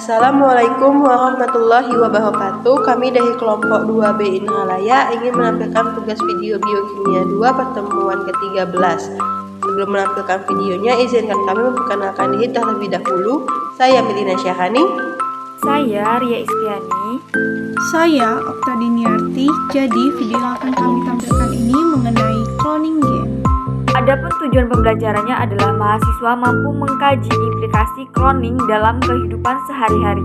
Assalamualaikum warahmatullahi wabarakatuh. Kami dari kelompok 2B Inhalaya ingin menampilkan tugas video biokimia 2 pertemuan ke-13. Sebelum menampilkan videonya, izinkan kami memperkenalkan diri terlebih dahulu. Saya Melina Syahani. Saya Ria Istiani. Saya Okta Diniarti. Jadi video yang akan kami tampilkan ini mengenai cloning gen. Adapun tujuan pembelajarannya adalah mahasiswa mampu mengkaji implikasi cloning dalam kehidupan sehari-hari.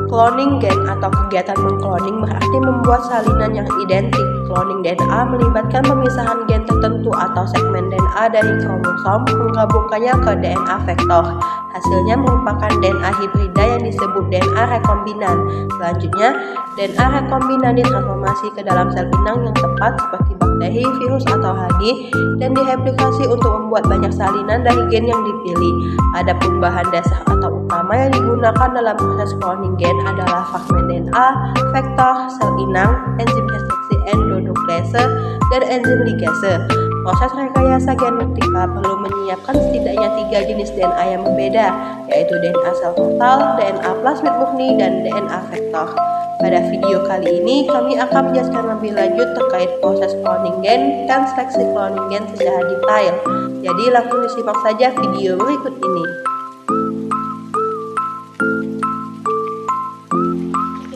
Cloning gen atau kegiatan mengkloning berarti membuat salinan yang identik. Cloning DNA melibatkan pemisahan gen tertentu atau segmen DNA dari kromosom, menggabungkannya ke DNA vektor. Hasilnya merupakan DNA hibrida yang disebut DNA rekombinan. Selanjutnya, DNA rekombinan ditransformasi ke dalam sel inang yang tepat seperti bakteri, virus, atau hadi dan direplikasi untuk membuat banyak salinan dari gen yang dipilih. Adapun bahan dasar atau utama yang digunakan dalam proses cloning gen adalah fragmen DNA, vektor, sel inang, enzim restriksi endonuklease, dan enzim ligase. Proses rekayasa genetika perlu menyiapkan setidaknya 3 jenis DNA yang berbeda, yaitu DNA sel total, DNA plasmid murni, dan DNA vektor. Pada video kali ini, kami akan menjelaskan lebih lanjut terkait proses cloning gen dan seleksi cloning gen secara detail. Jadi langsung disimak saja video berikut ini.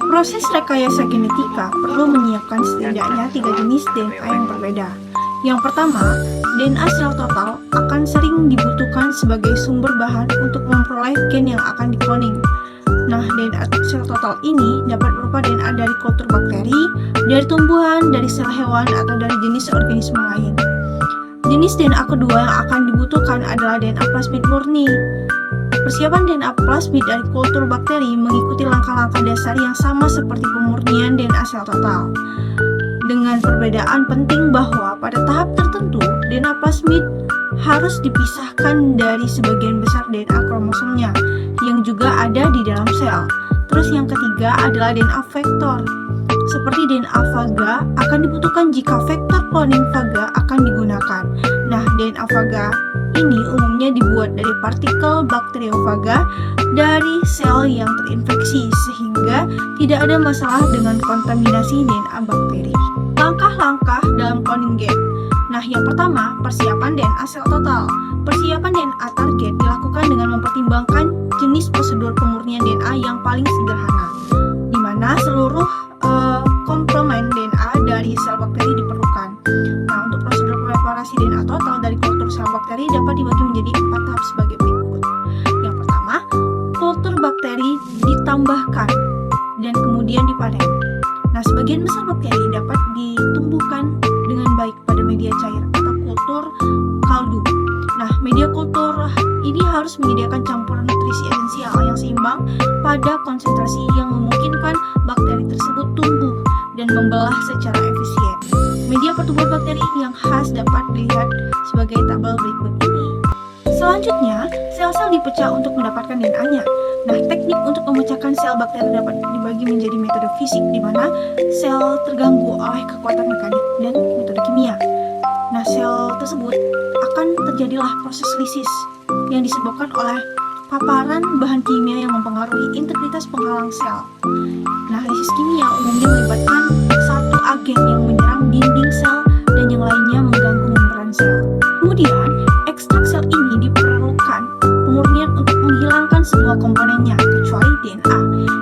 Proses rekayasa genetika perlu menyiapkan setidaknya 3 jenis DNA yang berbeda. Yang pertama, DNA sel total akan sering dibutuhkan sebagai sumber bahan untuk memperoleh gen yang akan dikloning. Nah, DNA sel total ini dapat berupa DNA dari kultur bakteri, dari tumbuhan, dari sel hewan, atau dari jenis organisme lain. Jenis DNA kedua yang akan dibutuhkan adalah DNA plasmid murni. Persiapan DNA plasmid dari kultur bakteri mengikuti langkah-langkah dasar yang sama seperti pemurnian DNA sel total. Dengan perbedaan penting bahwa pada tahap tertentu DNA plasmid harus dipisahkan dari sebagian besar DNA kromosomnya yang juga ada di dalam sel. Terus yang ketiga adalah DNA vektor. Seperti DNA faga akan dibutuhkan jika vektor cloning faga akan digunakan. Nah, DNA faga ini umumnya dibuat dari partikel bakteriofaga dari sel yang terinfeksi sehingga tidak ada masalah dengan kontaminasi DNA bakteri. Langkah-langkah dalam cloning gen. Nah, yang pertama, persiapan DNA sel total. Persiapan DNA target dilakukan dengan mempertimbangkan jenis prosedur pemurnian DNA yang paling sederhana, di mana seluruh komplemen DNA dari sel bakteri diperlukan. Nah, untuk prosedur preparasi DNA total dari kultur sel bakteri dapat dibagi menjadi 4 tahap sebagai berikut. Yang pertama, kultur bakteri ditambahkan dan kemudian dipanen. Nah, sebagian besar bakteri dapat ditumbuhkan dengan baik pada media cair atau kultur kaldu. Nah, media kultur ini harus menyediakan campuran nutrisi esensial yang seimbang pada konsentrasi yang memungkinkan bakteri tersebut tumbuh dan membelah secara efisien. Media pertumbuhan bakteri yang khas dapat dilihat sebagai tabel berikut ini. Selanjutnya, sel-sel dipecah untuk mendapatkan DNA-nya. Nah, teknik untuk memecahkan sel bakteri dapat dibagi menjadi metode fisik di mana sel terganggu oleh kekuatan mekanik dan metode kimia. Nah, sel tersebut akan terjadilah proses lisis yang disebabkan oleh paparan bahan kimia yang mempengaruhi integritas penghalang sel. Nah, lisis kimia umumnya melibatkan satu agen yang menyerang dinding sel dan yang lainnya mengganggu membran sel. Kemudian, ekstrak sel ini diperlukan pemurnian untuk menghilangkan semua komponennya kecuali DNA.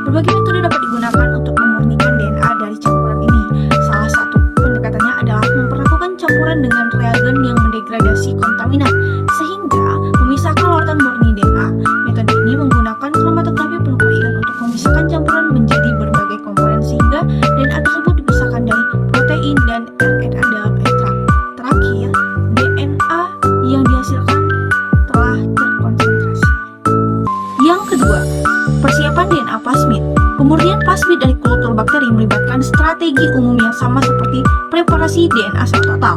Berbagai metode dapat digunakan untuk memurnikan DNA dari campuran ini. Salah satu pendekatannya adalah memperlakukan campuran dengan reagen yang mendegradasi kontaminan sehingga memisahkan lautan murni DNA. Metode ini menggunakan kromatografi penukar ion untuk memisahkan campuran menjadi berbagai komponen sehingga DNA tersebut dipisahkan dari protein dan RNA dalam ekstrak. Terakhir, DNA yang dihasilkan telah terkonsentrasi. Yang kedua, persiapan DNA plasmid. Pemurnian plasmid dari kultur bakteri melibatkan strategi umum yang sama seperti preparasi DNA sel total.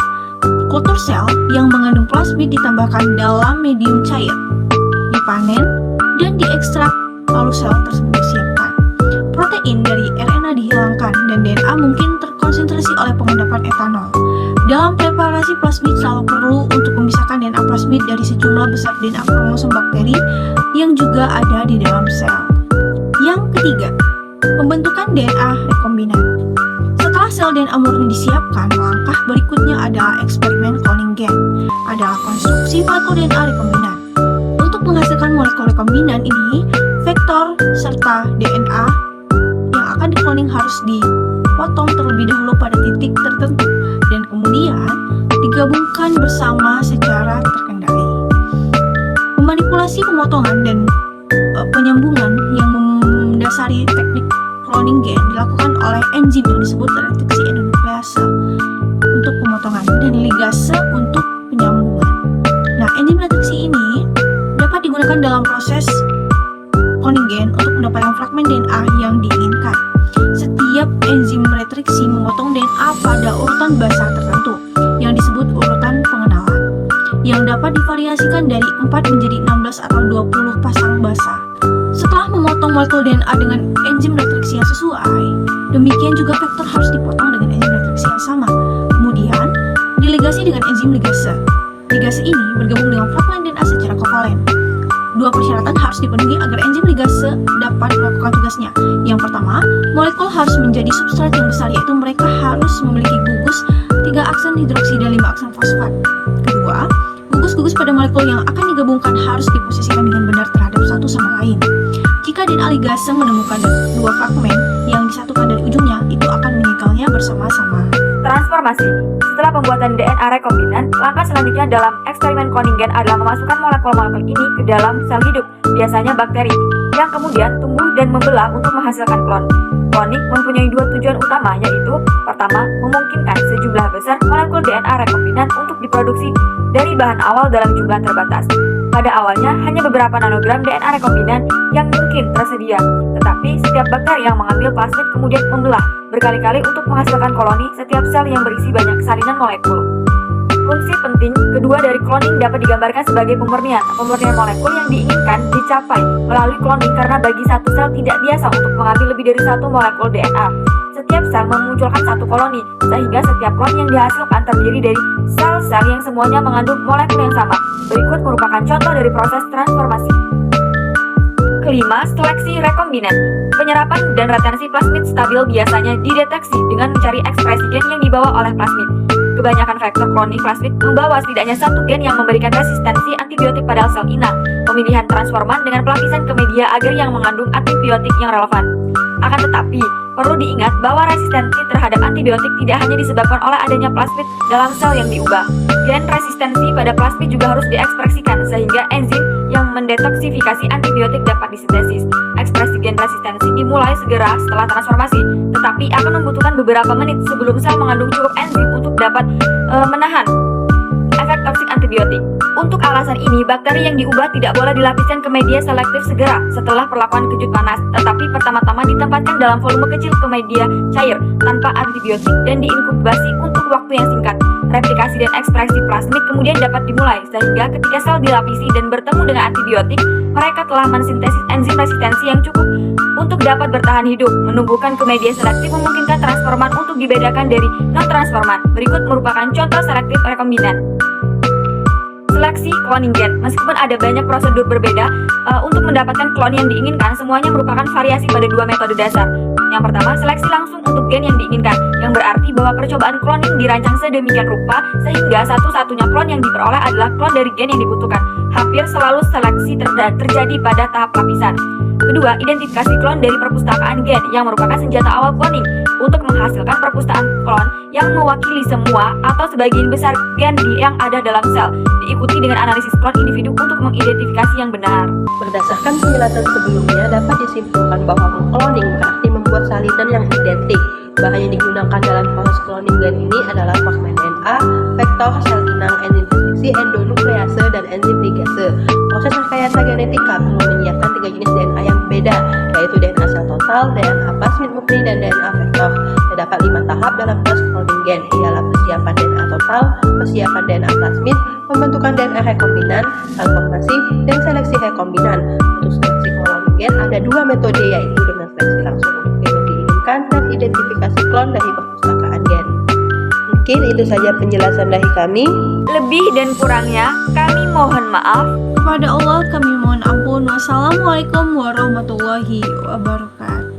Kultur sel yang mengandung plasmid ditambahkan dalam medium cair, dipanen, dan diekstrak, lalu sel tersebut disiapkan. Protein dari RNA dihilangkan dan DNA mungkin terkonsentrasi oleh pengendapan etanol. Dalam preparasi plasmid selalu perlu untuk memisahkan DNA plasmid dari sejumlah besar DNA kromosom bakteri yang juga ada di dalam sel. Ketiga, pembentukan DNA rekombinan. Setelah sel DNA murni disiapkan, langkah berikutnya adalah eksperimen cloning gen, adalah konstruksi molekul DNA rekombinan. Untuk menghasilkan molekul rekombinan ini, vektor serta DNA yang akan dikloning harus dipotong terlebih dahulu pada titik tertentu dan kemudian digabungkan bersama secara terkendali. Memanipulasi pemotongan dan penyambungan yang mendasari teknik cloning gen dilakukan oleh enzim yang disebut reduksi endonuklease untuk pemotongan dan ligase untuk penyambungan. Nah, enzim reduksi ini dapat digunakan dalam proses cloning gen untuk mendapatkan fragmen DNA yang diinginkan. Setiap enzim retriksi memotong DNA pada urutan basa tertentu yang disebut urutan pengenalan, yang dapat divariasikan dari 4 menjadi 16 atau 20 pasang basa. Setelah memotong molekul DNA dengan enzim retriksi yang sesuai, demikian juga vektor harus dipotong dengan enzim retriksi yang sama. Kemudian, diligasi dengan enzim ligase. Ligase ini bergabung dengan fragmen DNA secara kovalen. Dua persyaratan harus dipenuhi agar enzim ligase dapat melakukan tugasnya. Yang pertama, molekul harus menjadi substrat yang besar, yaitu mereka harus memiliki gugus 3 aksen hidroksi dan 5 aksen fosfat. Kedua, gugus-gugus pada molekul yang akan digabungkan harus diposisikan dengan benar terhadap satu sama lain. Jika DNA ligase menemukan 2 fragmen yang disatukan dari ujungnya, itu akan mengikalnya bersama-sama. Transformasi. Setelah pembuatan DNA rekombinan, langkah selanjutnya dalam eksperimen cloning gen adalah memasukkan molekul-molekul ini ke dalam sel hidup, biasanya bakteri, yang kemudian tumbuh dan membelah untuk menghasilkan klon. Cloning mempunyai 2 tujuan utama, yaitu pertama, memungkinkan sejumlah besar molekul DNA rekombinan untuk diproduksi dari bahan awal dalam jumlah terbatas. Pada awalnya hanya beberapa nanogram DNA rekombinan yang mungkin tersedia, tetapi setiap bakteri yang mengambil plasmid kemudian membelah berkali-kali untuk menghasilkan koloni setiap sel yang berisi banyak salinan molekul. Fungsi penting kedua dari cloning dapat digambarkan sebagai pemurnian. Pemurnian molekul yang diinginkan dicapai melalui cloning karena bagi satu sel tidak biasa untuk mengambil lebih dari satu molekul DNA. Setiap sel memunculkan satu koloni, sehingga setiap klon yang dihasilkan terdiri dari sel-sel yang semuanya mengandung molekul yang sama. Berikut merupakan contoh dari proses transformasi. Kelima, seleksi rekombinan. Penyerapan dan retensi plasmid stabil biasanya dideteksi dengan mencari ekspresi gen yang dibawa oleh plasmid. Kebanyakan faktor cloning plasmid membawa setidaknya satu gen yang memberikan resistensi antibiotik pada sel inang. Pemilihan transforman dengan pelapisan ke media agar yang mengandung antibiotik yang relevan. Akan tetapi, perlu diingat bahwa resistensi terhadap antibiotik tidak hanya disebabkan oleh adanya plasmid dalam sel yang diubah. Gen resistensi pada plasmid juga harus diekspresikan sehingga enzim yang mendetoksifikasi antibiotik dapat disintesis. Ekspresi gen resistensi dimulai segera setelah transformasi, tetapi akan membutuhkan beberapa menit sebelum sel mengandung cukup enzim untuk dapat menahan efek toksik antibiotik. Untuk alasan ini, bakteri yang diubah tidak boleh dilapiskan ke media selektif segera setelah perlakuan kejut panas, tetapi pertama-tama ditempatkan dalam volume kecil ke media cair tanpa antibiotik dan diinkubasi untuk waktu yang singkat. Replikasi dan ekspresi plasmid kemudian dapat dimulai, sehingga ketika sel dilapisi dan bertemu dengan antibiotik, mereka telah mensintesis enzim resistensi yang cukup untuk dapat bertahan hidup. Menumbuhkan ke media selektif memungkinkan transforman untuk dibedakan dari non-transforman. Berikut merupakan contoh selektif rekombinan. Seleksi cloning gen. Meskipun ada banyak prosedur berbeda untuk mendapatkan klon yang diinginkan, semuanya merupakan variasi pada 2 metode dasar. Yang pertama, seleksi langsung untuk gen yang diinginkan, yang berarti bahwa percobaan cloning dirancang sedemikian rupa sehingga satu-satunya klon yang diperoleh adalah klon dari gen yang dibutuhkan. Hampir selalu seleksi terjadi pada tahap lapisan. Kedua, identifikasi klon dari perpustakaan gen yang merupakan senjata awal cloning untuk menghasilkan perpustakaan klon yang mewakili semua atau sebagian besar gen yang ada dalam sel, diikuti dengan analisis klon individu untuk mengidentifikasi yang benar. Berdasarkan penjelasan sebelumnya, dapat disimpulkan bahwa mengkloning berarti membuat salinan yang identik. Bahan yang digunakan dalam proses cloning gen ini adalah fragmen DNA, vektor, sel inang, enzim reduksi, endonuklease, dan enzim ligase. Proses rekayasa genetika perlu menyiapkan 3 jenis DNA yang berbeda, yaitu DNA sel total, DNA plasmid murni, dan DNA vektor. Terdapat 5 tahap dalam proses cloning gen, ialah persiapan DNA total, persiapan DNA plasmid, pembentukan DNA rekombinan, transformasi, dan seleksi rekombinan. Untuk seleksi cloning gen ada 2 metode, yaitu dengan seleksi langsung untuk gen yang diinginkan dan identifikasi klon dari perpustakaan gen. Mungkin itu saja penjelasan dari kami. Lebih dan kurangnya kami mohon maaf. Kepada Allah kami mohon ampun. Wassalamualaikum warahmatullahi wabarakatuh.